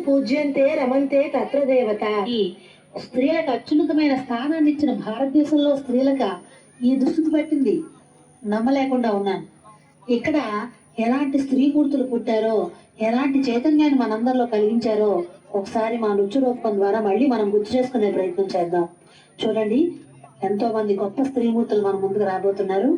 పూజ్యంతే రమంతే తత్ర దేవత. ఈ స్త్రీలకు అత్యున్నతమైన స్థానాన్ని ఇచ్చిన భారతదేశంలో స్త్రీలకు ఈ దుస్థితి పట్టింది. నమ్మలేకుండా ఉన్నాను. ఇక్కడ ఎలాంటి స్త్రీ మూర్తులు పుట్టారో, ఎలాంటి చైతన్యాన్ని మనందరిలో కలిగించారో ఒకసారి మా నృత్య రూపం ద్వారా మళ్ళీ మనం గుర్తు చేసుకునే ప్రయత్నం చేద్దాం. చూడండి, ఎంతో మంది గొప్ప స్త్రీమూర్తులు మన ముందుకు రాబోతున్నారు.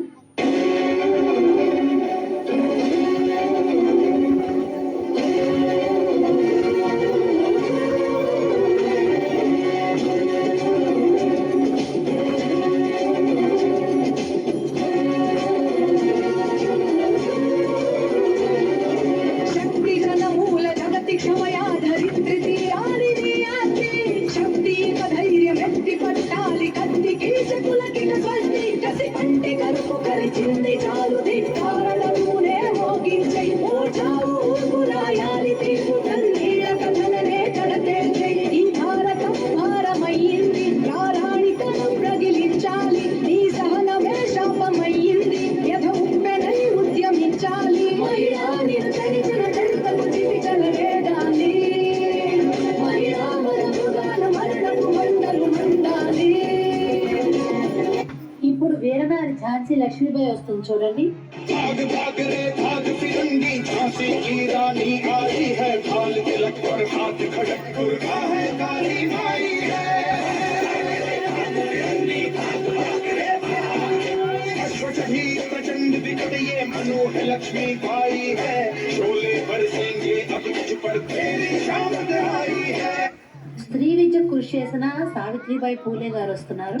ఇప్పుడు వీరనారి ఝాన్సీ లక్ష్మీబాయి వస్తుంది. చూడండి. लक्ष्मी भाई है शोले बरसेंगे अब तुझ पर तेरी शामत आई है. స్త్రీ విద్య కృషి చేసిన సావిత్రిబాయి పూలే గారు వస్తున్నారు.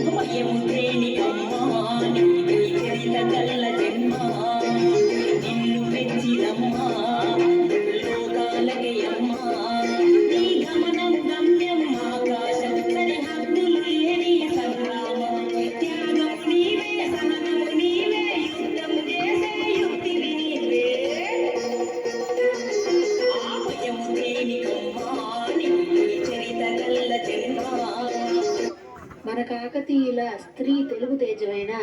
మన కాకతీయుల స్త్రీ తెలుగు తేజమైన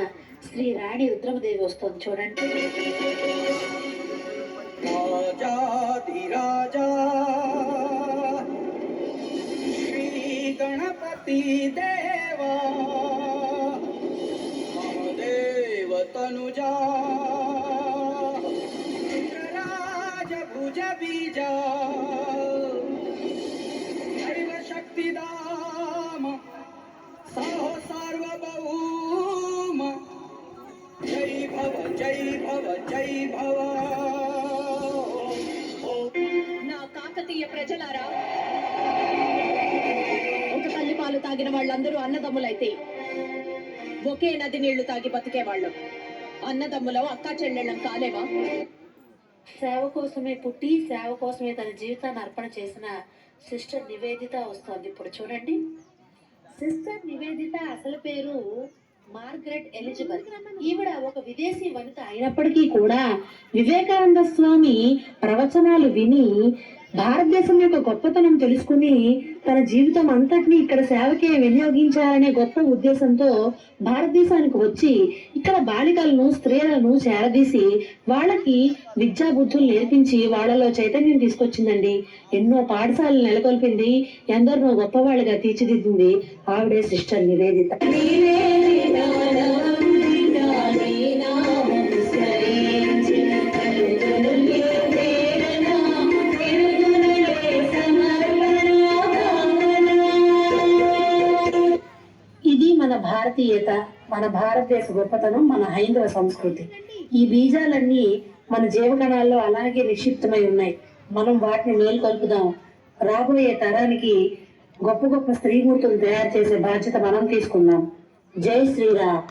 శ్రీ రాణి రుద్రమదేవి వస్తుంది. చూడండి. రాజా శ్రీ గణపతి దేవా మహాదేవ తనుజా రాజ భుజ బీజా శక్తిదామ సాహో సార్వభౌమ జై భవ జై భవ జై భవ. నా కాకతీయ ప్రజలారా, ఒక తల్లి పాలు తాగిన వాళ్ళందరూ అన్నదమ్ములైతే ఒకే నది నీళ్లు తాగి బతికేవాళ్ళు. అన్నదమ్ములం అక్కా చెల్లెళ్ళం కాలేమా? సేవ కోసమే పుట్టి సేవ కోసమే తన జీవితాన్ని అర్పణ చేసిన సిస్టర్ నివేదిత వస్తుంది. ఇప్పుడు చూడండి. సిస్టర్ నివేదిత అసలు పేరు మార్గరెట్ ఎలిజబెత్. ఈవిడ ఒక విదేశీ వనిత అయినప్పటికీ కూడా వివేకానంద స్వామి ప్రవచనాలు విని భారతదేశం యొక్క గొప్పతనం తెలుసుకుని తన జీవితం అంతటినీ ఇక్కడ సేవకే వినియోగించాలనే గొప్ప ఉద్దేశంతో భారతదేశానికి వచ్చి ఇక్కడ బాలికలను స్త్రీలను చేరదీసి వాళ్ళకి విద్యా బుద్ధులు నేర్పించి వాళ్ళలో చైతన్యం తీసుకొచ్చిందండి. ఎన్నో పాఠశాలలు నెలకొల్పింది, ఎందరినో గొప్పవాళ్ళుగా తీర్చిదిద్దింది ఆవిడే సిస్టర్ నివేదిత. మన భారతీయత, మన భారతదేశ గొప్పతనం, మన హైందవ సంస్కృతి. ఈ బీజాలన్నీ మన జీవకణాల్లో అలాగే నిక్షిప్తమై ఉన్నాయి. మనం వాటిని మేల్కొల్పుదాం. రాబోయే తరానికి గొప్ప గొప్ప స్త్రీమూర్తులు తయారు చేసే బాధ్యత మనం తీసుకుందాం. జై శ్రీరామ్.